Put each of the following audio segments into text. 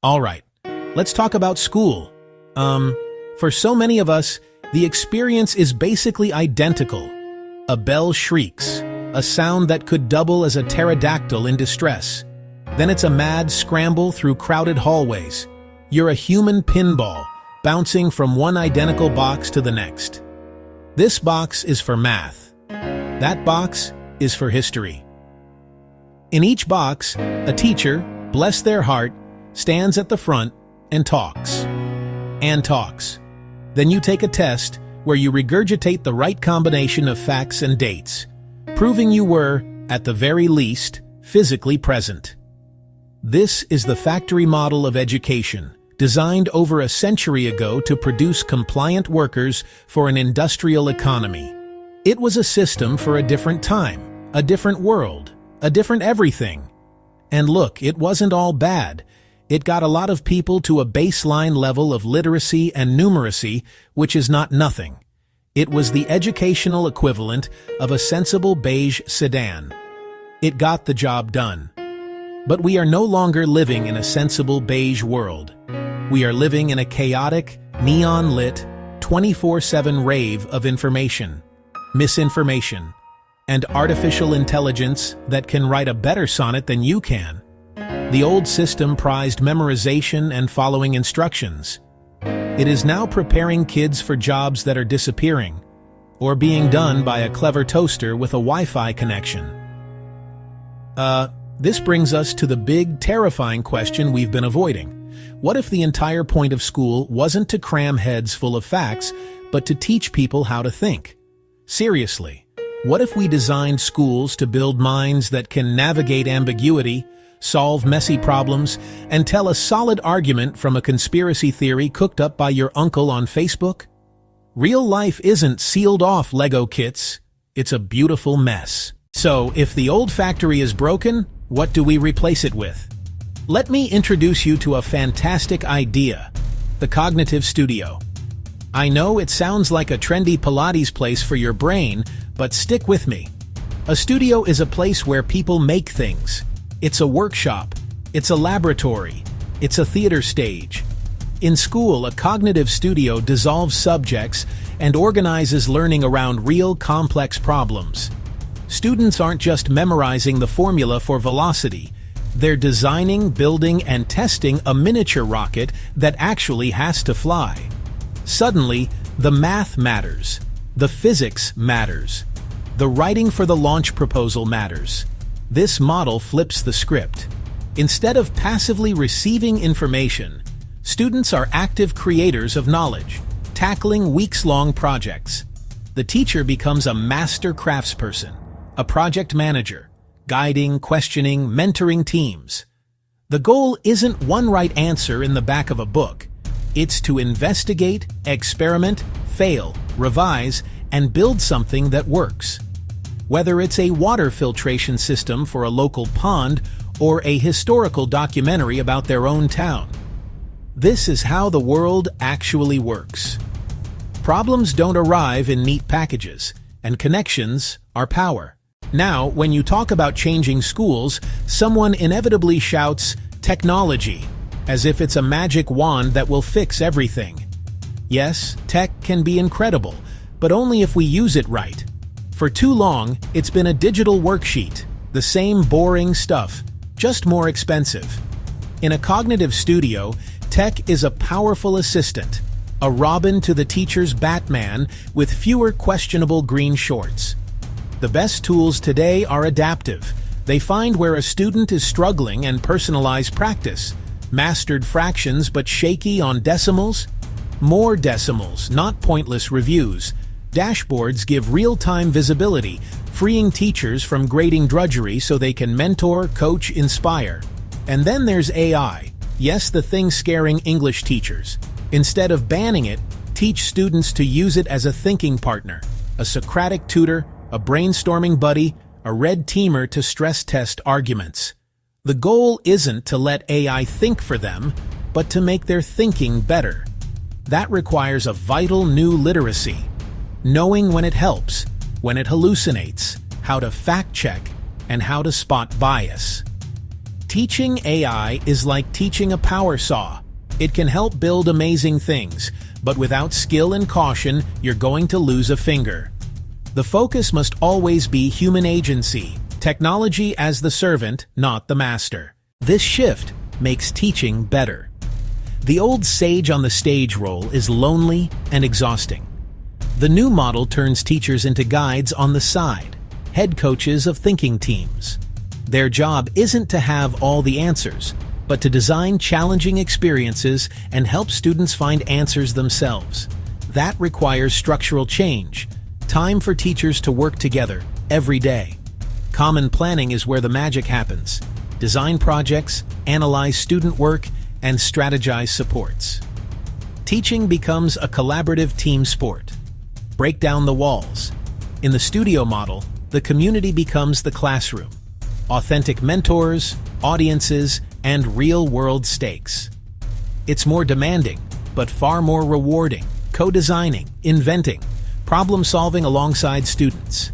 All right, let's talk about school. For so many of us, the experience is basically identical. A bell shrieks, a sound that could double as a pterodactyl in distress. Then it's a mad scramble through crowded hallways. You're a human pinball, bouncing from one identical box to the next. This box is for math. That box is for history. In each box, a teacher, bless their heart, stands at the front and talks. And talks. Then you take a test where you regurgitate the right combination of facts and dates, proving you were, at the very least, physically present. This is the factory model of education, designed over a century ago to produce compliant workers for an industrial economy. It was a system for a different time, a different world, a different everything. And look, it wasn't all bad. It got a lot of people to a baseline level of literacy and numeracy, which is not nothing. It was the educational equivalent of a sensible beige sedan. It got the job done. But we are no longer living in a sensible beige world. We are living in a chaotic, neon-lit, 24/7 rave of information, misinformation, and artificial intelligence that can write a better sonnet than you can. The old system prized memorization and following instructions. It is now preparing kids for jobs that are disappearing, or being done by a clever toaster with a Wi-Fi connection. This brings us to the big, terrifying question we've been avoiding. What if the entire point of school wasn't to cram heads full of facts, but to teach people how to think? Seriously, what if we designed schools to build minds that can navigate ambiguity, solve messy problems, and tell a solid argument from a conspiracy theory cooked up by your uncle on Facebook? Real life isn't sealed off Lego kits, it's a beautiful mess. So, if the old factory is broken, what do we replace it with? Let me introduce you to a fantastic idea, the Cognitive Studio. I know it sounds like a trendy Pilates place for your brain, but stick with me. A studio is a place where people make things. It's a workshop, it's a laboratory, it's a theater stage. In school, a cognitive studio dissolves subjects and organizes learning around real complex problems. Students aren't just memorizing the formula for velocity. They're designing, building, and testing a miniature rocket that actually has to fly. Suddenly, the math matters. The physics matters. The writing for the launch proposal matters. This model flips the script. Instead of passively receiving information, students are active creators of knowledge, tackling weeks-long projects. The teacher becomes a master craftsperson, a project manager, guiding, questioning, mentoring teams. The goal isn't one right answer in the back of a book. It's to investigate, experiment, fail, revise, and build something that works. Whether it's a water filtration system for a local pond or a historical documentary about their own town. This is how the world actually works. Problems don't arrive in neat packages, and connections are power. Now, when you talk about changing schools, someone inevitably shouts, "technology," as if it's a magic wand that will fix everything. Yes, tech can be incredible, but only if we use it right. For too long, it's been a digital worksheet, the same boring stuff, just more expensive. In a cognitive studio, tech is a powerful assistant, a Robin to the teacher's Batman with fewer questionable green shorts. The best tools today are adaptive. They find where a student is struggling and personalize practice. Mastered fractions but shaky on decimals? More decimals, not pointless reviews. Dashboards give real-time visibility, freeing teachers from grading drudgery so they can mentor, coach, inspire. And then there's AI. Yes, the thing scaring English teachers. Instead of banning it, teach students to use it as a thinking partner, a Socratic tutor, a brainstorming buddy, a red teamer to stress test arguments. The goal isn't to let AI think for them, but to make their thinking better. That requires a vital new literacy. Knowing when it helps, when it hallucinates, how to fact-check, and how to spot bias. Teaching AI is like teaching a power saw. It can help build amazing things, but without skill and caution, you're going to lose a finger. The focus must always be human agency, technology as the servant, not the master. This shift makes teaching better. The old sage on the stage role is lonely and exhausting. The new model turns teachers into guides on the side, head coaches of thinking teams. Their job isn't to have all the answers, but to design challenging experiences and help students find answers themselves. That requires structural change, time for teachers to work together every day. Common planning is where the magic happens. Design projects, analyze student work, and strategize supports. Teaching becomes a collaborative team sport. Break down the walls. In the studio model, the community becomes the classroom. Authentic mentors, audiences, and real-world stakes. It's more demanding, but far more rewarding. Co-designing, inventing, problem-solving alongside students.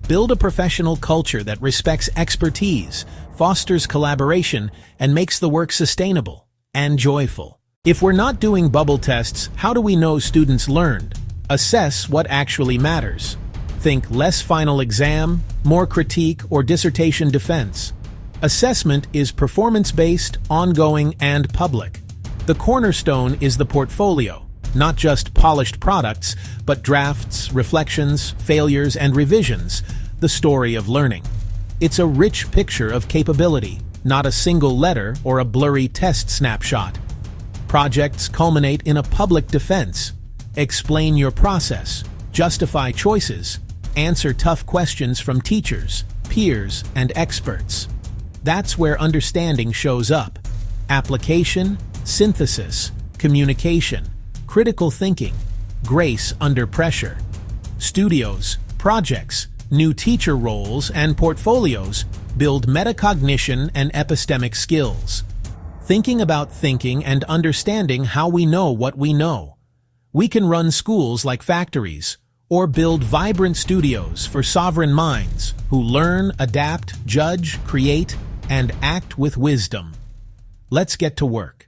Build a professional culture that respects expertise, fosters collaboration, and makes the work sustainable and joyful. If we're not doing bubble tests, how do we know students learned? Assess what actually matters. Think less final exam, more critique, or dissertation defense. Assessment is performance-based, ongoing, and public. The cornerstone is the portfolio, not just polished products, but drafts, reflections, failures, and revisions, the story of learning. It's a rich picture of capability, not a single letter or a blurry test snapshot. Projects culminate in a public defense. Explain your process, justify choices, answer tough questions from teachers, peers, and experts. That's where understanding shows up. Application, synthesis, communication, critical thinking, grace under pressure. Studios, projects, new teacher roles, and portfolios build metacognition and epistemic skills. Thinking about thinking and understanding how we know what we know. We can run schools like factories, or build vibrant studios for sovereign minds who learn, adapt, judge, create, and act with wisdom. Let's get to work.